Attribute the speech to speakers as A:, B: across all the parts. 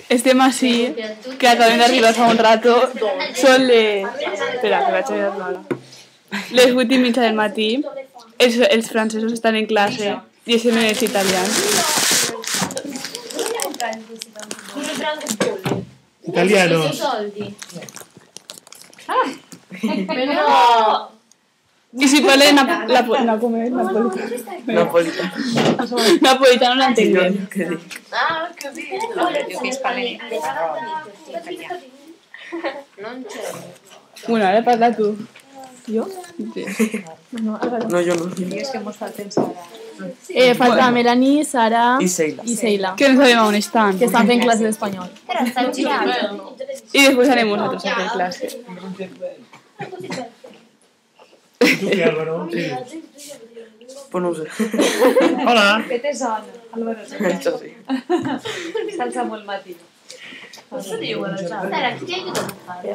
A: Estem així, que acabem d'arribar fa un rato. Són les... Espera, que vaig a mirar l'hora. Les 8:30 del matí. Els francesos estan en classe i estem els italians.
B: Italianos.
A: I si parlen napolitano no l'entenguem.
C: Ah, ho capito. Io che parli italiano. Non c'è.
A: Bueno, ara parla tu.
D: Jo?
A: Sí.
D: No,
E: jo no.
D: digues que mos falten Sara. Falta Melanie, Sara
E: I Seila.
A: Que no sabem on estan.
D: que estan fent classe d'espanyol.
C: Però sta girando.
A: I després anem nosaltres a fer classe.
B: ¿Tú qué, Álvaro? Sí.
E: Pues no ho sé.
B: Hola.
D: Què te sona, Álvaro?
E: Això sí.
D: Salsa molt matí.
C: Sara, chi ti aiuta a fare?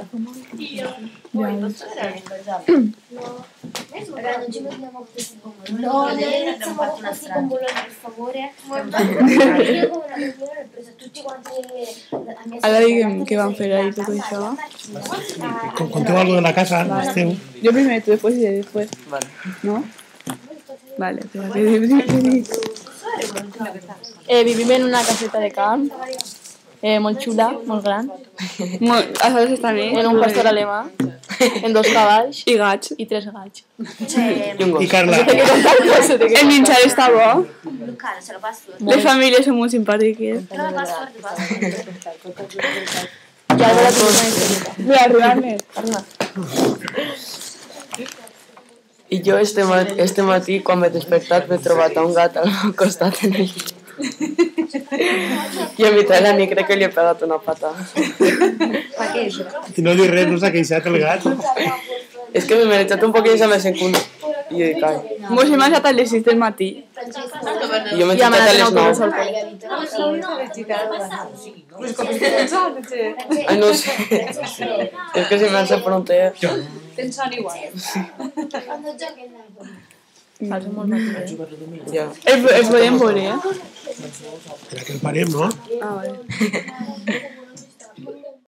C: Io. Poi posso vedere?
F: Raga, non ci mettiamo così con Bologna. No, non iniziamo così con Bologna, per favore. Io come una persona ho preso tutti quanti a mia
A: Ara diguem què vam fer ahir tot això.
B: Conteu algo de la casa, esteu.
A: Jo primer, tu després i després.
E: Vale.
A: No? Vale, espera, què dic?
D: Vivim en una caseta de camp, molt xula, molt gran,
A: A sols estan
D: en un pastor alemà, en 2 cavalls
A: i gats.
D: i 3 gats.
E: I un
B: Y
E: gos.
B: Carla.
A: El menjar està bo.
C: Luca, se lo passo.
A: Les famílies són molt simpàtiques.
C: Però la password basta.
D: I Álvaro té una historieta.
A: Ve, arribar-me.
E: I jo este matí, quan m'he despertat, m'he trobat a un gat al meu costat en el llit. I a mitjà de la nit crec que li he pegat una patada.
B: Y no li res, no s'ha queixat el gat.
E: És que m'he mereixat un poc i se m'ha secut. I jo dic, ai.
A: Mos hem aixat a les 6 del matí.
E: I jo m'he
D: I
E: aixecat a les 9. Ai, no sé. És que se m'ha fet fronter.
D: Tens son igual.
F: Quando giochi in Napoli.
D: Falso molt matí.
E: Ja.
A: El podem veure, eh?
B: Espera que el parem, no?
A: Ah, vale.